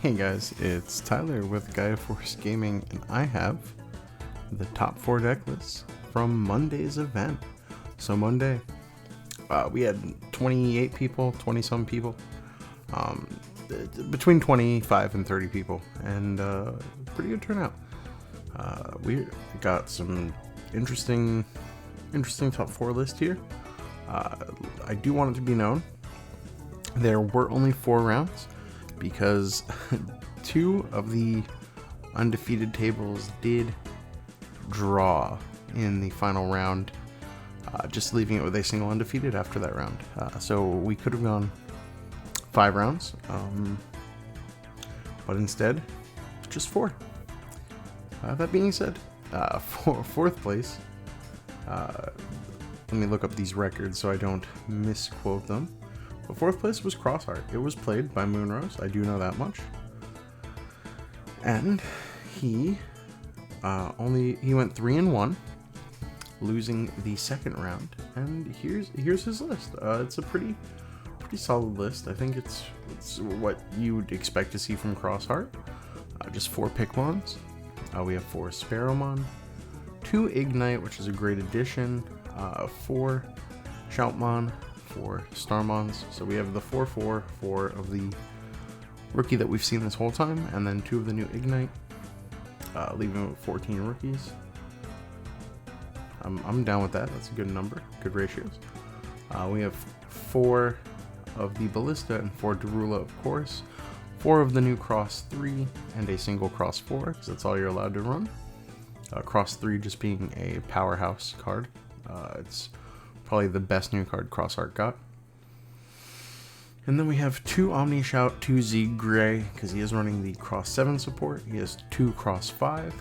Hey guys, it's Tyler with Gaia Force Gaming, and I have the top 4 deck lists from Monday's event. So Monday, we had 28 people, 20 some people, between 25 and 30 people, and pretty good turnout. We got some interesting top 4 list here. I do want it to be known there were only 4 rounds because 2 of the undefeated tables did draw in the final round, just leaving it with a single undefeated after that round. So we could have gone 5 rounds, but instead just 4. That being said, for 4th place, let me look up these records so I don't misquote them. But 4th place was Crossheart. It was played by Moonrose, I do know that much. And he went 3-1, losing the second round. And here's his list. It's a pretty solid list. I think it's what you would expect to see from Crossheart. Just 4 Pikmons. We have 4 Sparrowmon, 2 Ignite, which is a great addition, 4 Shoutmon, 4 Starmons. So we have the 4 of the rookie that we've seen this whole time, and then 2 of the new Ignite, leaving with 14 rookies. I'm down with that. That's a good number, good ratios. We have 4 of the Ballista and 4 Darula, of course. 4 of the new Cross 3 and a single Cross 4, because that's all you're allowed to run. Cross 3 just being a powerhouse card. It's probably the best new card Crossheart got. And then we have 2 Omni Shout, 2 Z Gray, because he is running the Cross 7 support. He has 2 Cross 5,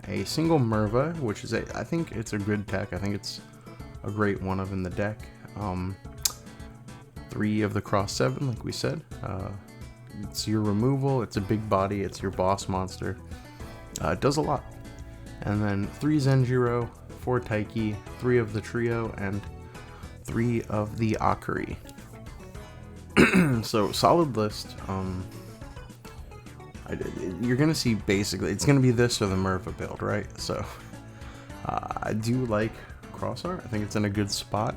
a single Minerva, which is I think it's a good tech. I think it's a great one of in the deck. 3 of the Cross 7, like we said. It's your removal, it's a big body, it's your boss monster. It does a lot. And then 3 Zenjiro, 4 Taiki, 3 of the trio, and 3 of the Akari. So solid list. You're gonna see basically it's gonna be this or the Minerva build, right? So I do like Crossheart. I think it's in a good spot.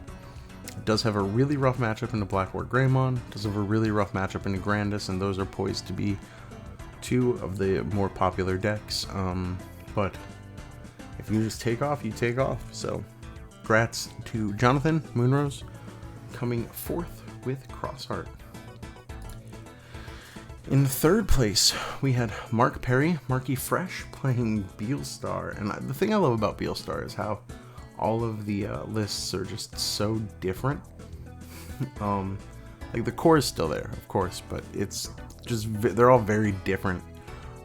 It does have a really rough matchup into Blackboard Greymon. It does have a really rough matchup into Grandis, and those are poised to be 2 of the more popular decks. But if you just take off, you take off. So, congrats to Jonathan Moonrose coming 4th with Crossheart. In 3rd place, we had Mark Perry, Marky Fresh, playing Beelstar. And the thing I love about Beelstar is how all of the lists are just so different. Like the core is still there, of course, but it's just they're all very different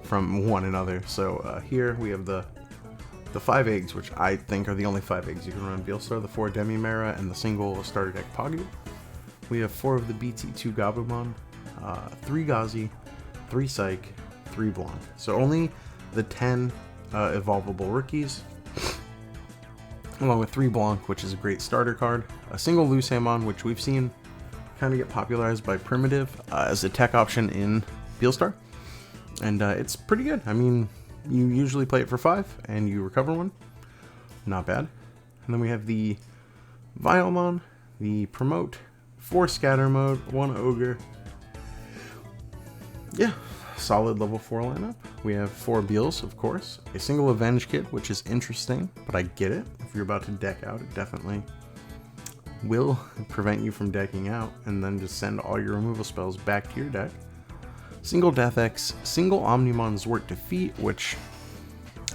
from one another. So here we have the 5 eggs, which I think are the only 5 eggs you can run Beelstar, the 4 Demi-Mera, and the single starter deck Pagu. We have 4 of the BT2 Gabumon, 3 Gazi, 3 Psych, 3 Blanc. So only the 10 evolvable rookies, along with 3 Blanc, which is a great starter card, a single Lusamon, which we've seen kind of get popularized by Primitive as a tech option in Beelstar, and it's pretty good. I mean, you usually play it for 5 and you recover 1, not bad. And then we have the Vilemon, the Promote, 4 Scatter Mode, 1 Ogre. Yeah, solid level 4 lineup. We have 4 Beals, of course, a single Avenge Kit, which is interesting, but I get it. If you're about to deck out, it definitely will prevent you from decking out, and then just send all your removal spells back to your deck. Single Death X, single Omnimon Zwart Defeat, which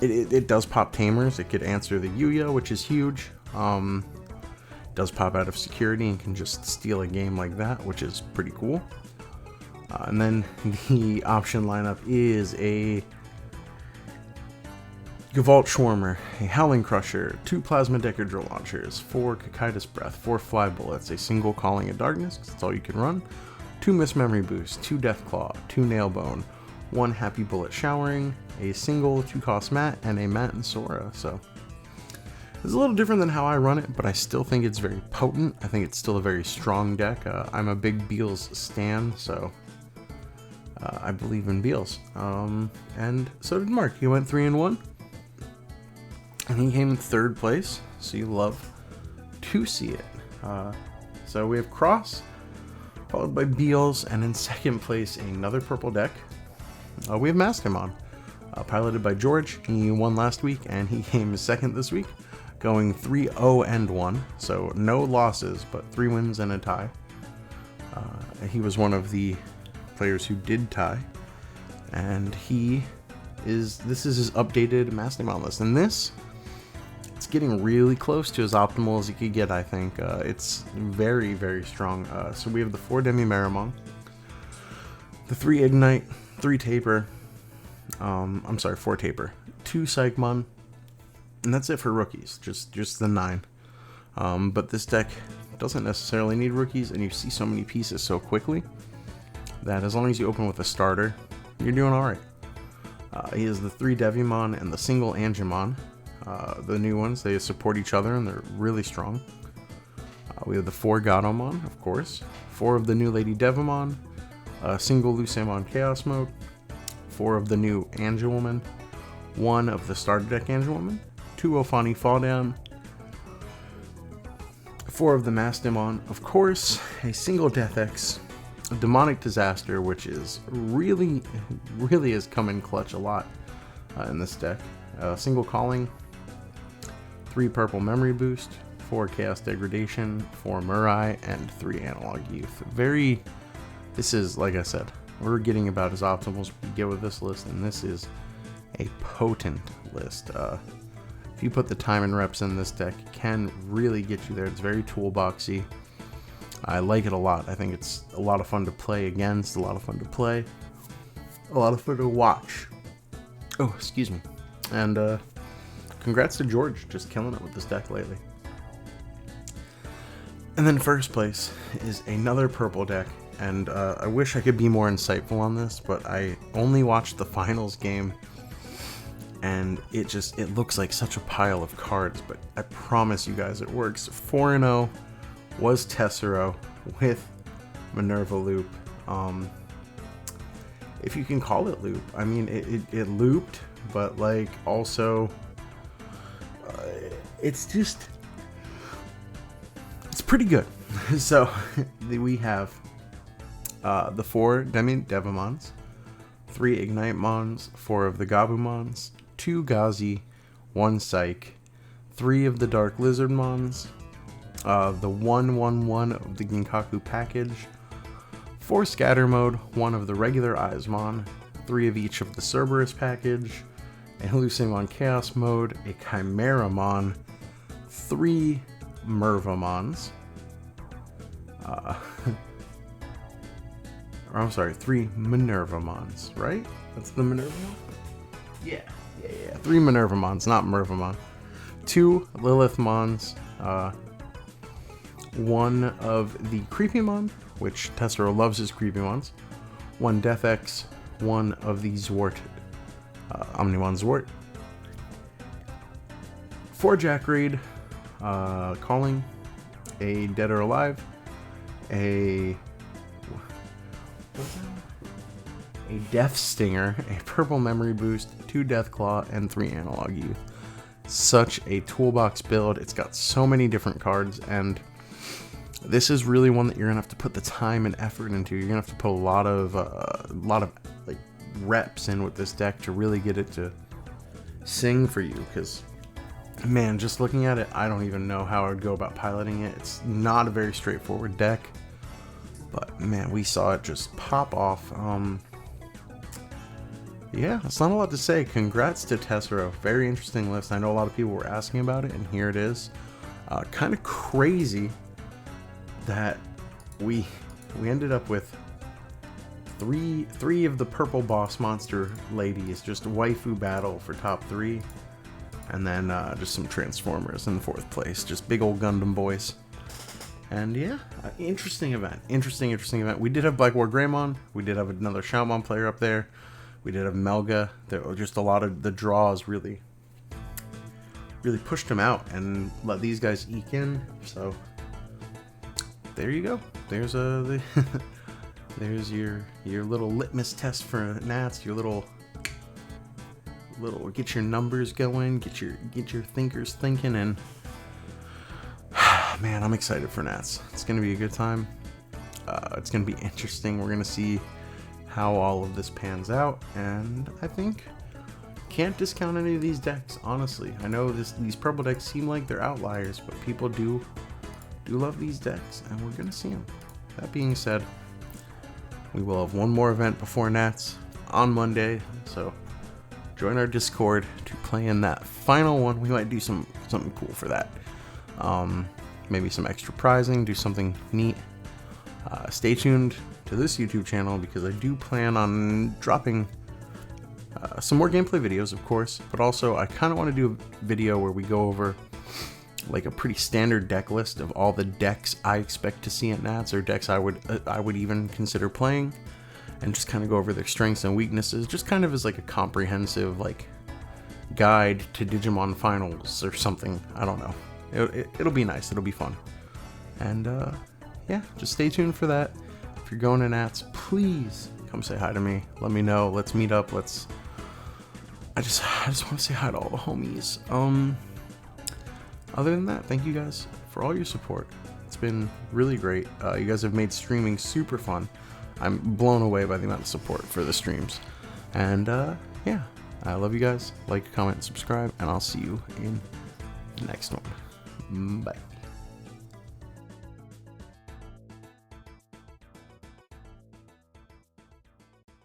it does pop Tamers. It could answer the Yuya, which is huge. Does pop out of security and can just steal a game like that, which is pretty cool. And then the option lineup is a Gavalt Schwarmer, a Howling Crusher, 2 Plasma Decker Launchers, 4 Kakaitis Breath, 4 Fly Bullets, a single Calling of Darkness, because that's all you can run, 2 Mismemory Boost, 2 Deathclaw, 2 Nailbone, 1 Happy Bullet Showering, a single 2-cost Mat, and a Mat and Sora. So it's a little different than how I run it, but I still think it's very potent. I think it's still a very strong deck. I'm a big Beals stan, so I believe in Beals. And so did Mark. He went 3-1. And he came in 3rd place. So you love to see it. So we have Cross, followed by Beals, and in 2nd place, another purple deck. We have Mastermind, piloted by George. He won last week, and he came 2nd this week, going 3-0-1. So no losses, but 3 wins and a tie. He was one of the players who did tie, and this is his updated Mastermind list, and it's getting really close to as optimal as it could get, I think. It's very, very strong. So we have the 4 Demi-Meramon, the 3 Ignite, 3 Taper, 4 Taper, 2 Psychmon, and that's it for rookies, just the 9. But this deck doesn't necessarily need rookies, and you see so many pieces so quickly that as long as you open with a starter, you're doing alright. He has the 3 Devimon and the single Angemon. The new ones, they support each other and they're really strong. We have the 4 Gatomon, of course, 4 of the new Lady Devimon, a single Lucemon Chaos Mode, 4 of the new Angelwoman, 1 of the starter deck Angelwoman, 2 Ofani Fall Down, 4 of the Mastemon, of course, a single Death X, a Demonic Disaster, which is really has come in clutch a lot in this deck, a single Calling, 3 Purple Memory Boost, 4 Chaos Degradation, 4 Murai, and 3 Analog Youth. This is, like I said, we're getting about as optimal as we get with this list, and this is a potent list. If you put the time and reps in this deck, it can really get you there. It's very toolboxy. I like it a lot. I think it's a lot of fun to play against, a lot of fun to play, a lot of fun to watch. Oh, excuse me. And congrats to George, just killing it with this deck lately. And then 1st place is another purple deck, and I wish I could be more insightful on this, but I only watched the finals game, and it looks like such a pile of cards, but I promise you guys it works. 4-0 was Tessero with Minerva Loop. If you can call it loop. I mean, it looped, but like also it's pretty good. So we have the 4 Devimons, 3 Ignite Mons, 4 of the Gabumons, 2 Gazi, 1 Psych, 3 of the Dark Lizard Mons, the 1/1/1 of the Ginkaku package, 4 Scatter Mode, 1 of the regular Eismon, 3 of each of the Cerberus package, a Lucemon Chaos Mode, a Chimeramon, 3 Mervamons, or I'm sorry, 3 Minervamons, right? That's the Minerva? Yeah. 3 Minervamons, not Mervamon. 2 Lilithmons, 1 of the Creepymon, which Tessero loves his Creepymons, 1 Death X, 1 of the Zwart, Omnimon Zwart, 4 Jackraid, Calling, a Dead or Alive, a Death Stinger, a Purple Memory Boost, 2 Deathclaw, and 3 Analog Youth. Such a toolbox build. It's got so many different cards, and this is really one that you're gonna have to put the time and effort into. You're gonna have to put a lot of like reps in with this deck to really get it to sing for you. Because man, just looking at it, I don't even know how I would go about piloting it. It's not a very straightforward deck, but man, we saw it just pop off. Yeah, that's not a lot to say. Congrats to Tessero. Very interesting list. I know a lot of people were asking about it, and here it is. Kind of crazy that we ended up with three of the purple boss monster ladies, just waifu battle for top 3, and then just some Transformers in the 4th place, just big old Gundam boys. And yeah, interesting event. Interesting event. We did have Black War Greymon. We did have another Shaman player up there. We did have Melga. There were just a lot of the draws really pushed him out and let these guys eke in. So there you go. There's the there's your little litmus test for Nats. Your little get your numbers going, get your thinkers thinking, and man, I'm excited for Nats. It's gonna be a good time. It's gonna be interesting. We're gonna see how all of this pans out, and I think can't discount any of these decks, honestly. I know these purple decks seem like they're outliers, but people do love these decks, and we're gonna see them. That being said, we will have one more event before Nats on Monday, so join our Discord to play in that final one. We might do something cool for that. Maybe some extra prizing, do something neat. Stay tuned to this YouTube channel because I do plan on dropping some more gameplay videos, of course, but also I kind of want to do a video where we go over like a pretty standard deck list of all the decks I expect to see at Nats, or decks I would even consider playing, and just kind of go over their strengths and weaknesses, just kind of as like a comprehensive like guide to Digimon Finals or something. I don't know. It'll be nice. It'll be fun. And yeah, just stay tuned for that. If you're going to Nats, please come say hi to me. Let me know. Let's meet up. I just want to say hi to all the homies. Other than that, thank you guys for all your support. It's been really great. You guys have made streaming super fun. I'm blown away by the amount of support for the streams. And yeah, I love you guys. Like, comment, subscribe, and I'll see you in the next one. Bye.